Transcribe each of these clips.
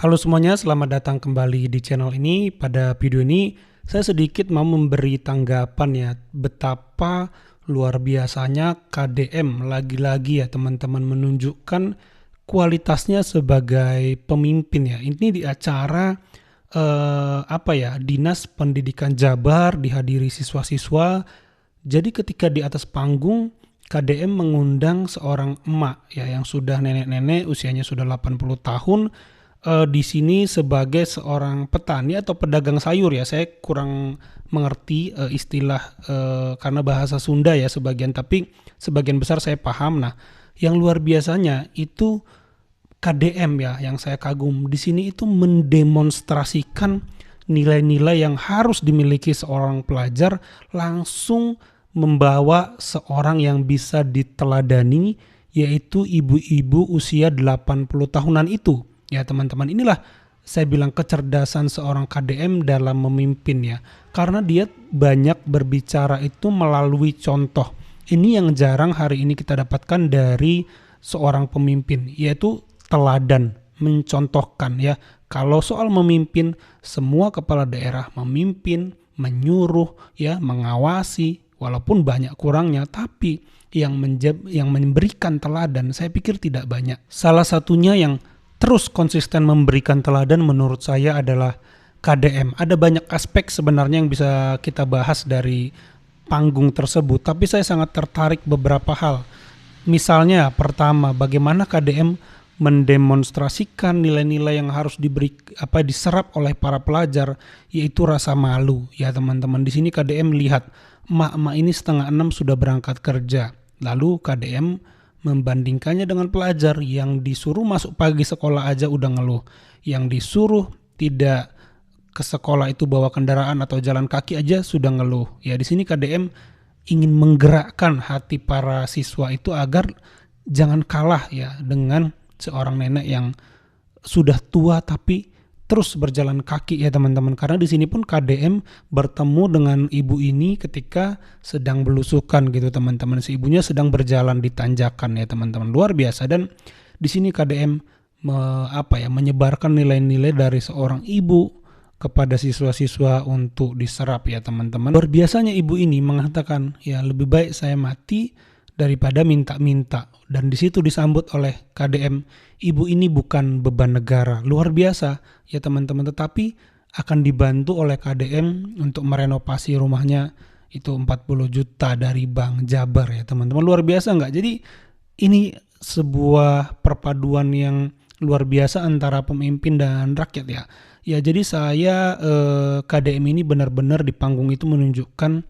Halo semuanya, selamat datang kembali di channel ini. Pada video ini, saya sedikit mau memberi tanggapan ya, betapa luar biasanya KDM lagi-lagi ya teman-teman menunjukkan kualitasnya sebagai pemimpin ya. Ini di acara Dinas Pendidikan Jabar dihadiri siswa-siswa. Jadi ketika di atas panggung KDM mengundang seorang emak ya yang sudah nenek-nenek usianya sudah 80 tahun di sini sebagai seorang petani atau pedagang sayur ya. Saya kurang mengerti istilah karena bahasa Sunda ya sebagian, tapi sebagian besar saya paham. Nah, yang luar biasanya itu KDM ya yang saya kagum di sini itu mendemonstrasikan nilai-nilai yang harus dimiliki seorang pelajar, langsung membawa seorang yang bisa diteladani, yaitu ibu-ibu usia 80 tahunan itu. Ya teman-teman, inilah saya bilang kecerdasan seorang KDM dalam memimpin ya. Karena dia banyak berbicara itu melalui contoh. Ini yang jarang hari ini kita dapatkan dari seorang pemimpin, yaitu teladan, mencontohkan ya. Kalau soal memimpin, semua kepala daerah memimpin, menyuruh ya, mengawasi, walaupun banyak kurangnya, tapi yang memberikan teladan saya pikir tidak banyak. Salah satunya yang terus konsisten memberikan teladan menurut saya adalah KDM. Ada banyak aspek sebenarnya yang bisa kita bahas dari panggung tersebut, tapi saya sangat tertarik beberapa hal. Misalnya pertama, bagaimana KDM mendemonstrasikan nilai-nilai yang harus diserap oleh para pelajar, yaitu rasa malu. Ya teman-teman, di sini KDM lihat emak-emak ini 5:30 sudah berangkat kerja. Lalu KDM membandingkannya dengan pelajar yang disuruh masuk pagi sekolah aja udah ngeluh, yang disuruh tidak ke sekolah itu bawa kendaraan atau jalan kaki aja sudah ngeluh. Ya di sini KDM ingin menggerakkan hati para siswa itu agar jangan kalah ya dengan seorang nenek yang sudah tua tapi terus berjalan kaki ya teman-teman. Karena di sini pun KDM bertemu dengan ibu ini ketika sedang belusukan gitu teman-teman. Si ibunya sedang berjalan di tanjakan ya teman-teman. Luar biasa. Dan di sini KDM menyebarkan nilai-nilai dari seorang ibu kepada siswa-siswa untuk diserap ya teman-teman. Luar biasanya ibu ini mengatakan ya lebih baik saya mati daripada minta-minta. Dan di situ disambut oleh KDM, ibu ini bukan beban negara. Luar biasa ya teman-teman, tetapi akan dibantu oleh KDM untuk merenovasi rumahnya itu 40 juta dari Bank Jabar ya teman-teman. Luar biasa nggak? Jadi ini sebuah perpaduan yang luar biasa antara pemimpin dan rakyat ya. Ya jadi saya KDM ini benar-benar di panggung itu menunjukkan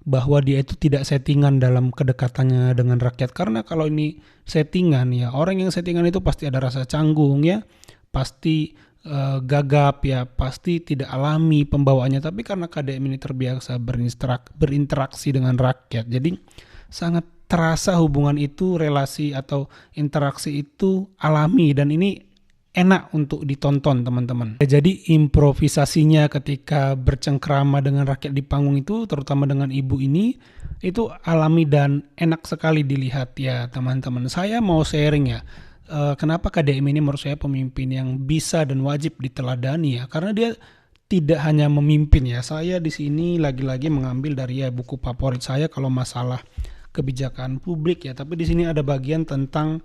bahwa dia itu tidak settingan dalam kedekatannya dengan rakyat. Karena kalau ini settingan ya, orang yang settingan itu pasti ada rasa canggung ya, pasti gagap ya, pasti tidak alami pembawaannya. Tapi karena KDM ini terbiasa berinteraksi dengan rakyat, jadi sangat terasa hubungan itu, relasi atau interaksi itu alami, dan ini enak untuk ditonton teman-teman. Jadi improvisasinya ketika bercengkrama dengan rakyat di panggung itu, terutama dengan ibu ini, itu alami dan enak sekali dilihat ya teman-teman. Saya mau sharing ya, kenapa KDM ini menurut saya pemimpin yang bisa dan wajib diteladani ya, karena dia tidak hanya memimpin ya. Saya di sini lagi-lagi mengambil dari ya buku favorit saya kalau masalah kebijakan publik ya, tapi di sini ada bagian tentang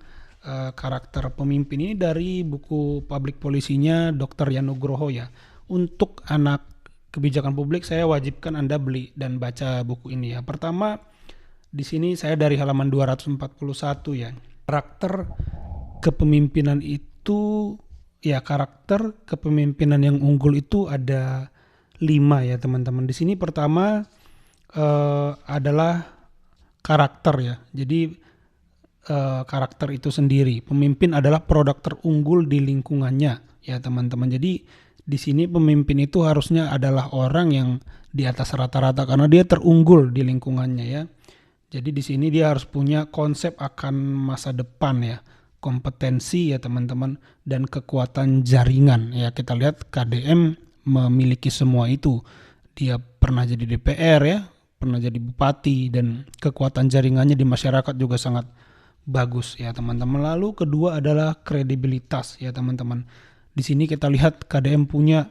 karakter pemimpin ini dari buku Public Policy-nya Dr. Yan Nugroho ya. Untuk anak kebijakan publik saya wajibkan Anda beli dan baca buku ini ya. Pertama, di sini saya dari halaman 241 ya. Karakter kepemimpinan yang unggul itu ada 5 ya teman-teman. Di sini pertama adalah karakter ya. Jadi karakter itu sendiri. Pemimpin adalah produk terunggul di lingkungannya ya teman-teman. Jadi di sini pemimpin itu harusnya adalah orang yang di atas rata-rata karena dia terunggul di lingkungannya ya. Jadi di sini dia harus punya konsep akan masa depan ya, kompetensi ya teman-teman, dan kekuatan jaringan ya. Kita lihat KDM memiliki semua itu. Dia pernah jadi DPR ya, pernah jadi bupati, dan kekuatan jaringannya di masyarakat juga sangat bagus ya teman-teman. Lalu kedua adalah kredibilitas ya teman-teman. Di sini kita lihat KDM punya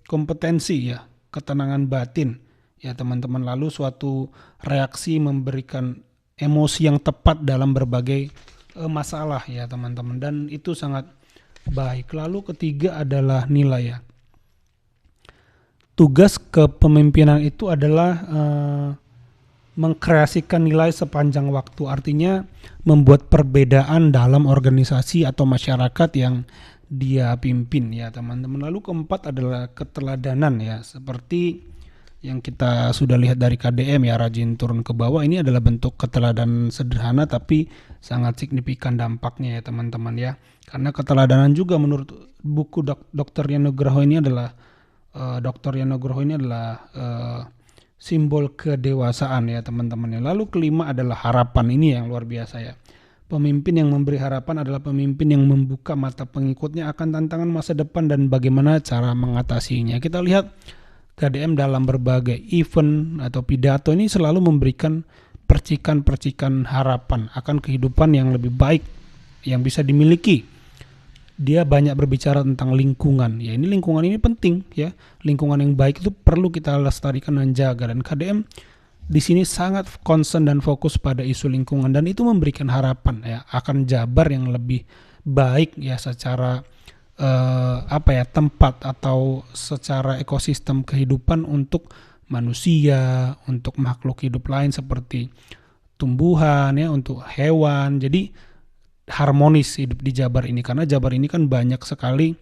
kompetensi ya, ketenangan batin ya teman-teman. Lalu suatu reaksi memberikan emosi yang tepat dalam berbagai masalah ya teman-teman, dan itu sangat baik. Lalu ketiga adalah nilai ya. Tugas kepemimpinan itu adalah mengkreasikan nilai sepanjang waktu, artinya membuat perbedaan dalam organisasi atau masyarakat yang dia pimpin ya teman-teman. Lalu keempat adalah keteladanan ya, seperti yang kita sudah lihat dari KDM ya, rajin turun ke bawah. Ini adalah bentuk keteladanan sederhana tapi sangat signifikan dampaknya ya teman-teman ya. Karena keteladanan juga menurut buku Dr. Yan Nugroho ini adalah simbol kedewasaan ya teman-teman. Lalu kelima adalah harapan. Ini yang luar biasa ya. Pemimpin yang memberi harapan adalah pemimpin yang membuka mata pengikutnya akan tantangan masa depan dan bagaimana cara mengatasinya. Kita lihat KDM dalam berbagai event atau pidato ini selalu memberikan percikan-percikan harapan akan kehidupan yang lebih baik yang bisa dimiliki. Dia banyak berbicara tentang lingkungan. Ya, ini lingkungan ini penting ya. Lingkungan yang baik itu perlu kita lestarikan dan jaga, dan KDM di sini sangat concern dan fokus pada isu lingkungan, dan itu memberikan harapan ya akan Jabar yang lebih baik ya secara tempat atau secara ekosistem kehidupan untuk manusia, untuk makhluk hidup lain seperti tumbuhan ya, untuk hewan. Jadi harmonis hidup di Jabar ini, karena Jabar ini kan banyak sekali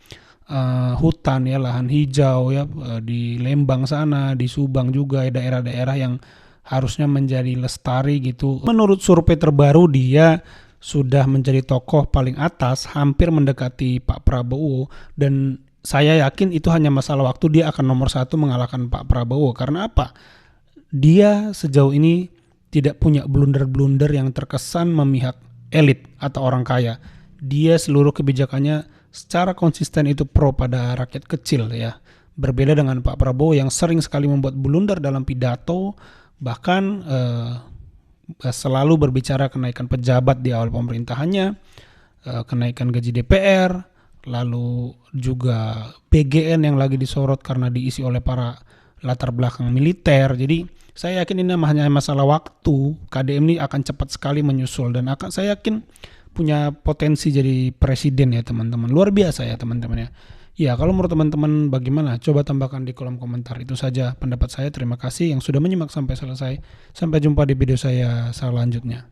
hutan ya, lahan hijau ya, di Lembang sana, di Subang juga ya, daerah-daerah yang harusnya menjadi lestari gitu. Menurut survei terbaru dia sudah menjadi tokoh paling atas, hampir mendekati Pak Prabowo, dan saya yakin itu hanya masalah waktu dia akan nomor 1 mengalahkan Pak Prabowo. Karena apa? Dia sejauh ini tidak punya blunder-blunder yang terkesan memihak elit atau orang kaya. Dia seluruh kebijakannya secara konsisten itu pro pada rakyat kecil ya. Berbeda dengan Pak Prabowo yang sering sekali membuat blunder dalam pidato, bahkan selalu berbicara kenaikan pejabat di awal pemerintahannya, kenaikan gaji DPR, lalu juga PGN yang lagi disorot karena diisi oleh para latar belakang militer. Jadi saya yakin ini hanya masalah waktu. KDM ini akan cepat sekali menyusul, dan saya yakin punya potensi jadi presiden ya teman-teman. Luar biasa ya teman-teman ya. Ya, kalau menurut teman-teman bagaimana? Coba tambahkan di kolom komentar. Itu saja pendapat saya. Terima kasih yang sudah menyimak sampai selesai. Sampai jumpa di video saya selanjutnya.